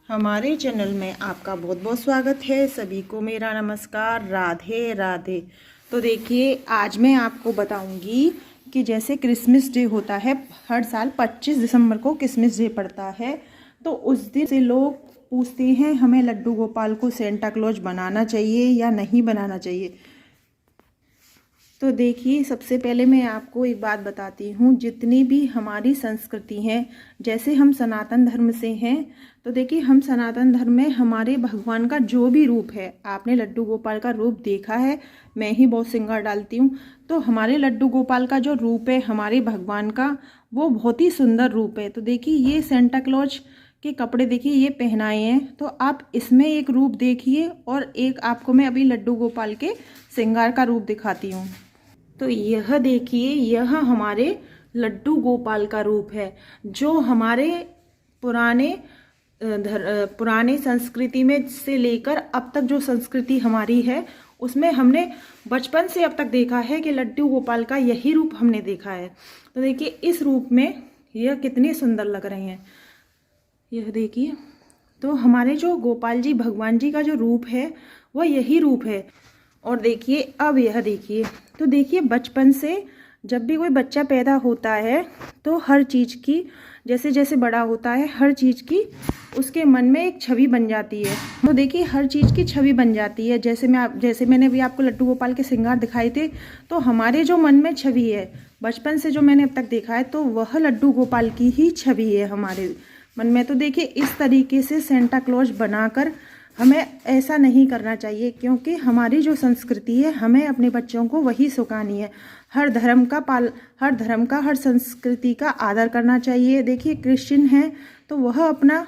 हमारे चैनल में आपका बहुत बहुत स्वागत है। सभी को मेरा नमस्कार, राधे राधे। तो देखिए, आज मैं आपको बताऊंगी कि जैसे क्रिसमस डे होता है, हर साल 25 दिसंबर को क्रिसमस डे पड़ता है। तो उस दिन से लोग पूछते हैं हमें लड्डू गोपाल को सेंटा क्लॉज बनाना चाहिए या नहीं बनाना चाहिए। तो देखिए, सबसे पहले मैं आपको एक बात बताती हूँ। जितनी भी हमारी संस्कृति है, जैसे हम सनातन धर्म से हैं, तो देखिए हम सनातन धर्म में हमारे भगवान का जो भी रूप है, आपने लड्डू गोपाल का रूप देखा है, मैं ही बहुत श्रृंगार डालती हूँ। तो हमारे लड्डू गोपाल का जो रूप है हमारे भगवान का, वो बहुत ही सुंदर रूप है। तो देखिए, ये सेंटा क्लॉज के कपड़े देखिए ये पहनाए हैं, तो आप इसमें एक रूप देखिए और एक आपको मैं अभी लड्डू गोपाल के श्रृंगार का रूप दिखाती हूँ। तो यह देखिए, यह हमारे लड्डू गोपाल का रूप है, जो हमारे पुराने संस्कृति में से लेकर अब तक जो संस्कृति हमारी है, उसमें हमने बचपन से अब तक देखा है कि लड्डू गोपाल का यही रूप हमने देखा है। तो देखिए, इस रूप में यह कितने सुंदर लग रहे हैं, यह देखिए। तो हमारे जो गोपाल जी भगवान जी का जो रूप है वह यही रूप है। और देखिए, अब यह देखिए, तो देखिए बचपन से जब भी कोई बच्चा पैदा होता है तो हर चीज़ की, जैसे जैसे बड़ा होता है, हर चीज़ की उसके मन में एक छवि बन जाती है। तो देखिए, हर चीज़ की छवि बन जाती है। जैसे मैंने भी आपको लड्डू गोपाल के श्रृंगार दिखाए थे, तो हमारे जो मन में छवि है बचपन से जो मैंने अब तक देखा है, तो वह लड्डू गोपाल की ही छवि है हमारे मन में। तो देखिए, इस तरीके से सेंटा क्लॉज बनाकर हमें ऐसा नहीं करना चाहिए, क्योंकि हमारी जो संस्कृति है हमें अपने बच्चों को वही सिखानी है। हर धर्म का, हर संस्कृति का आदर करना चाहिए। देखिए, क्रिश्चियन हैं तो वह अपना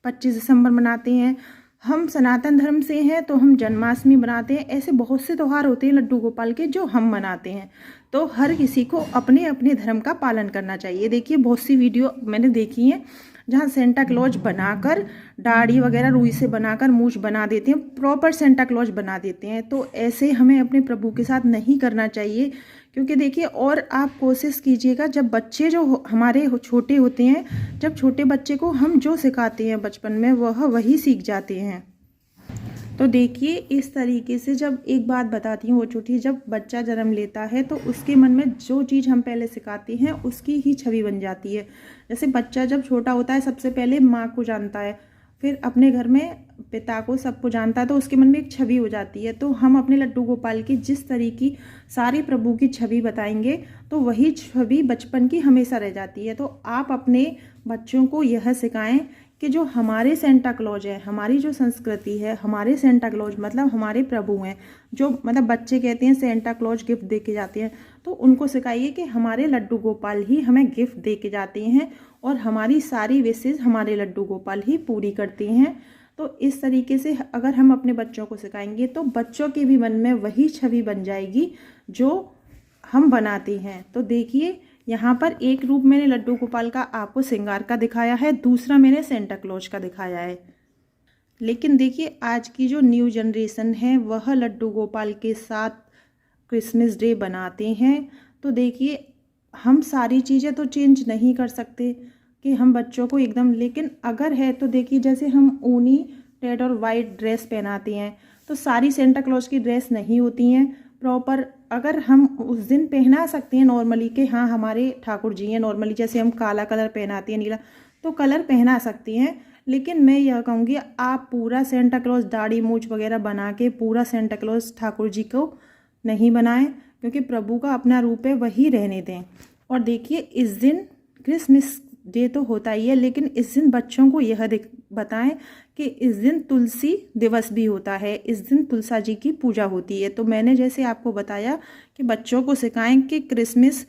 25 दिसंबर मनाते हैं, हम सनातन धर्म से हैं तो हम जन्माष्टमी मनाते हैं। ऐसे बहुत से त्यौहार होते हैं लड्डू गोपाल के जो हम मनाते हैं। तो हर किसी को अपने अपने धर्म का पालन करना चाहिए। देखिए, बहुत सी वीडियो मैंने देखी हैं जहाँ सेंटा क्लॉज बनाकर दाढ़ी वगैरह रुई से बनाकर मूछ बना देते हैं, प्रॉपर सेंटा क्लॉज बना देते हैं। तो ऐसे हमें अपने प्रभु के साथ नहीं करना चाहिए, क्योंकि देखिए, और आप कोशिश कीजिएगा, जब बच्चे जो हमारे छोटे होते हैं, जब छोटे बच्चे को हम जो सिखाते हैं बचपन में, वह वही सीख जाते हैं। तो देखिए, इस तरीके से, जब एक बात बताती हूँ वो छोटी, जब बच्चा जन्म लेता है तो उसके मन में जो चीज़ हम पहले सिखाते हैं उसकी ही छवि बन जाती है। जैसे बच्चा जब छोटा होता है सबसे पहले माँ को जानता है, फिर अपने घर में पिता को, सबको जानता है, तो उसके मन में एक छवि हो जाती है। तो हम अपने लड्डू गोपाल की जिस तरीके की सारे प्रभु की छवि बताएंगे तो वही छवि बचपन की हमेशा रह जाती है। तो आप अपने बच्चों को यह सिखाएं कि जो हमारे सेंटा क्लॉज है, हमारी जो संस्कृति है, हमारे सेंटा क्लॉज मतलब हमारे प्रभु हैं, जो मतलब बच्चे कहते हैं सेंटा क्लॉज गिफ्ट दे के जाते हैं, तो उनको सिखाइए कि हमारे लड्डू गोपाल ही हमें गिफ्ट दे के जाते हैं और हमारी सारी विशेष हमारे लड्डू गोपाल ही पूरी करते हैं। तो इस तरीके से अगर हम अपने बच्चों को सिखाएंगे तो बच्चों के भी मन में वही छवि बन जाएगी जो हम बनाते हैं। तो देखिए, यहाँ पर एक रूप मैंने लड्डू गोपाल का आपको श्रृंगार का दिखाया है, दूसरा मैंने सेंटा क्लॉज का दिखाया है। लेकिन देखिए, आज की जो न्यू जनरेशन है वह लड्डू गोपाल के साथ क्रिसमस डे बनाते हैं। तो देखिए, हम सारी चीज़ें तो चेंज नहीं कर सकते कि हम बच्चों को एकदम, लेकिन अगर है तो देखिए, जैसे हम ऊनी रेड और वाइट ड्रेस पहनाते हैं, तो सारी सेंटा क्लॉज की ड्रेस नहीं होती हैं प्रॉपर। अगर हम उस दिन पहना सकते हैं नॉर्मली कि हाँ हमारे ठाकुर जी हैं, नॉर्मली जैसे हम काला कलर पहनाते हैं, नीला, तो कलर पहना सकती हैं। लेकिन मैं यह कहूँगी, आप पूरा सेंटा क्लॉज दाढ़ी मूछ वगैरह बना के पूरा सेंटा क्लॉज ठाकुर जी को नहीं बनाएं, क्योंकि प्रभु का अपना रूप है, वही रहने दें। और देखिए, इस दिन क्रिसमस डे तो होता ही है, लेकिन इस दिन बच्चों को यह बताएं कि इस दिन तुलसी दिवस भी होता है, इस दिन तुलसा जी की पूजा होती है। तो मैंने जैसे आपको बताया कि बच्चों को सिखाएं कि क्रिसमस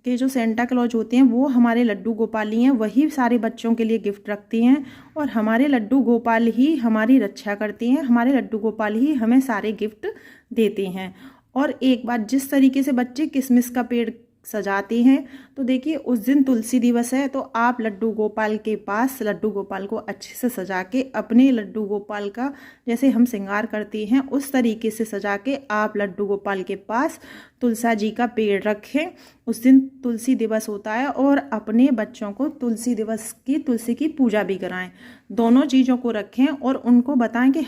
के जो सेंटा क्लॉज होते हैं वो हमारे लड्डू गोपाल ही हैं, वही सारे बच्चों के लिए गिफ्ट रखते हैं और हमारे लड्डू गोपाल ही हमारी रक्षा करते हैं, हमारे लड्डू गोपाल ही हमें सारे गिफ्ट देते हैं। और एक बात, जिस तरीके से बच्चे क्रिसमस का पेड़ सजाते हैं। तो देखिए उस दिन तुलसी दिवस है, तो आप लड्डू गोपाल के पास लड्डू गोपाल को अच्छे से सजा के अपने लड्डू गोपाल का जैसे हम श्रृंगार करते हैं उस तरीके से सजा के आप लड्डू गोपाल के पास तुलसा जी का पेड़ रखें। उस दिन तुलसी दिवस होता है, और अपने बच्चों को तुलसी दिवस की तुलसी की पूजा भी कराएं। दोनों चीज़ों को रखें और उनको बताएं कि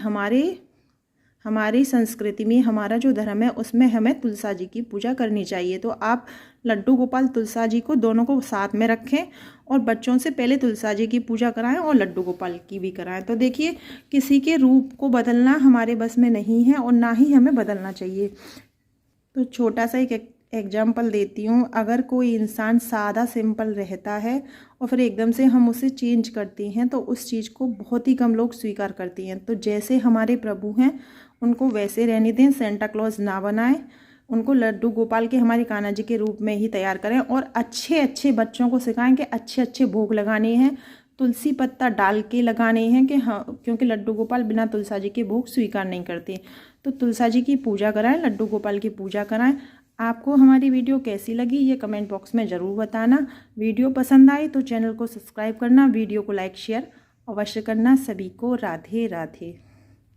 हमारी संस्कृति में, हमारा जो धर्म है उसमें हमें तुलसा जी की पूजा करनी चाहिए। तो आप लड्डू गोपाल तुलसा जी को दोनों को साथ में रखें और बच्चों से पहले तुलसा जी की पूजा कराएं और लड्डू गोपाल की भी कराएं। तो देखिए किसी के रूप को बदलना हमारे बस में नहीं है और ना ही हमें बदलना चाहिए। तो छोटा सा एक एग्जाम्पल देती हूँ। अगर कोई इंसान सादा सिंपल रहता है और फिर एकदम से हम उसे चेंज करते हैं तो उस चीज़ को बहुत ही कम लोग स्वीकार करते हैं। तो जैसे हमारे प्रभु हैं उनको वैसे रहने दें, सेंटा क्लॉज ना बनाएं, उनको लड्डू गोपाल के हमारे कान्हा जी के रूप में ही तैयार करें और अच्छे अच्छे बच्चों को सिखाएं कि अच्छे अच्छे भोग लगाने हैं, तुलसी पत्ता डाल के लगाने हैं कि हाँ, क्योंकि लड्डू गोपाल बिना तुलसा जी के भोग स्वीकार नहीं करते। तो तुलसा जी की पूजा कराएं, लड्डू गोपाल की पूजा कराएं। आपको हमारी वीडियो कैसी लगी ये कमेंट बॉक्स में ज़रूर बताना। वीडियो पसंद आए तो चैनल को सब्सक्राइब करना, वीडियो को लाइक शेयर अवश्य करना। सभी को राधे राधे।